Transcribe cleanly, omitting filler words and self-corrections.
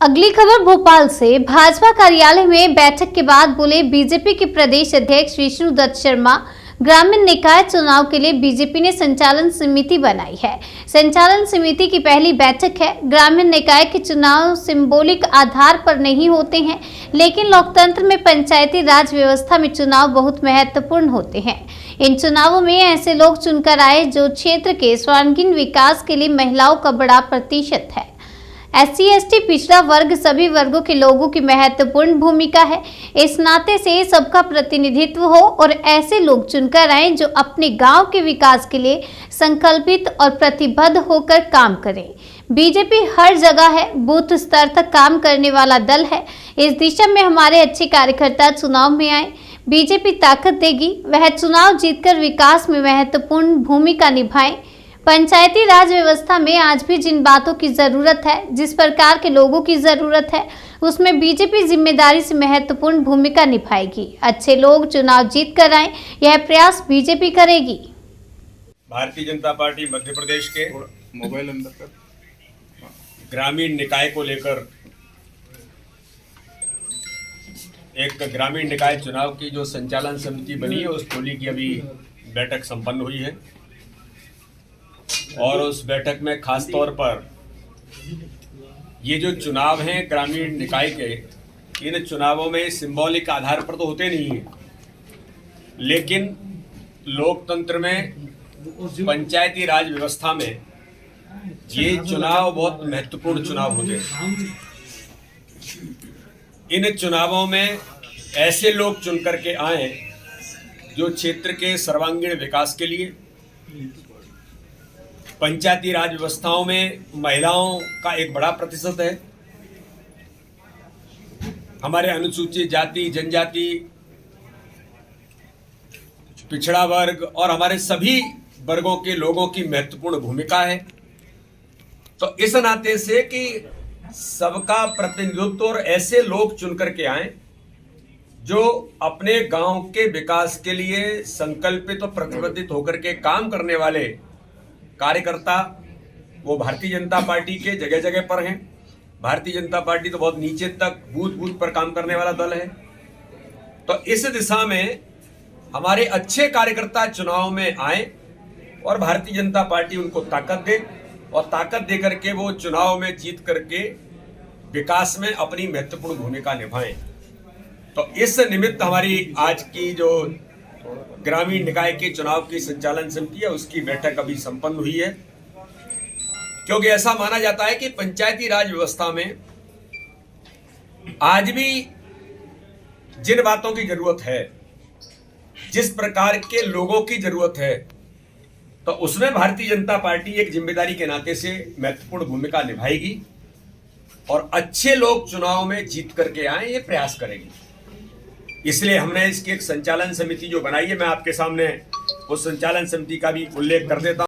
अगली खबर भोपाल से। भाजपा कार्यालय में बैठक के बाद बोले बीजेपी के प्रदेश अध्यक्ष विष्णुदत्त शर्मा। ग्रामीण निकाय चुनाव के लिए बीजेपी ने संचालन समिति बनाई है। संचालन समिति की पहली बैठक है। ग्रामीण निकाय के चुनाव सिंबॉलिक आधार पर नहीं होते हैं, लेकिन लोकतंत्र में पंचायती राज व्यवस्था में चुनाव बहुत महत्वपूर्ण होते हैं। इन चुनावों में ऐसे लोग चुनकर आए जो क्षेत्र के सर्वांगीण विकास के लिए महिलाओं का बड़ा प्रतिशत है। SC ST पिछड़ा वर्ग सभी वर्गों के लोगों की महत्वपूर्ण भूमिका है। इस नाते से सबका प्रतिनिधित्व हो और ऐसे लोग चुनकर आए जो अपने गांव के विकास के लिए संकल्पित और प्रतिबद्ध होकर काम करें। बीजेपी हर जगह है, बूथ स्तर तक काम करने वाला दल है। इस दिशा में हमारे अच्छे कार्यकर्ता चुनाव में आए। बीजेपी ताकत देगी, वह चुनाव जीतकर विकास में महत्वपूर्ण भूमिका निभाएं। पंचायती राज व्यवस्था में आज भी जिन बातों की जरूरत है, जिस प्रकार के लोगों की जरूरत है, उसमें बीजेपी जिम्मेदारी से महत्वपूर्ण भूमिका निभाएगी। अच्छे लोग चुनाव जीत कर आए, यह प्रयास बीजेपी करेगी। भारतीय जनता पार्टी मध्य प्रदेश के मोबाइल अंदर कर ग्रामीण निकाय को लेकर एक ग्रामीण निकाय चुनाव की जो संचालन समिति बनी है, उस टोली की अभी बैठक संपन्न हुई है और उस बैठक में खास तौर पर ये जो चुनाव हैं ग्रामीण निकाय के, इन चुनावों में सिंबॉलिक आधार पर तो होते नहीं हैं, लेकिन लोकतंत्र में पंचायती राज व्यवस्था में ये चुनाव बहुत महत्वपूर्ण चुनाव होते हैं। इन चुनावों में ऐसे लोग चुन करके आए जो क्षेत्र के सर्वांगीण विकास के लिए, पंचायती राज व्यवस्थाओं में महिलाओं का एक बड़ा प्रतिशत है, हमारे अनुसूचित जाति जनजाति, पिछड़ा वर्ग और हमारे सभी वर्गों के लोगों की महत्वपूर्ण भूमिका है। तो इस नाते से कि सबका प्रतिनिधित्व और ऐसे लोग चुन करके आए जो अपने गांव के विकास के लिए संकल्पित और प्रतिबद्ध होकर के काम करने वाले कार्यकर्ता, वो भारतीय जनता पार्टी के जगह जगह पर हैं। भारतीय जनता पार्टी तो बहुत नीचे तक बूथ बूथ पर काम करने वाला दल है। तो इस दिशा में हमारे अच्छे कार्यकर्ता चुनाव में आए और भारतीय जनता पार्टी उनको ताकत दे और ताकत दे करके वो चुनाव में जीत करके विकास में अपनी महत्वपूर्ण भूमिका निभाएं। तो इस निमित्त हमारी आज की जो ग्रामीण निकाय के चुनाव की संचालन समिति है, उसकी बैठक अभी संपन्न हुई है, क्योंकि ऐसा माना जाता है कि पंचायती राज व्यवस्था में आज भी जिन बातों की जरूरत है, जिस प्रकार के लोगों की जरूरत है, तो उसमें भारतीय जनता पार्टी एक जिम्मेदारी के नाते से महत्वपूर्ण भूमिका निभाएगी और अच्छे लोग चुनाव में जीत करके आए, ये प्रयास करेगी। इसलिए हमने इसकी एक संचालन समिति जो बनाई है, मैं आपके सामने उस संचालन समिति का भी उल्लेख कर देता हूं।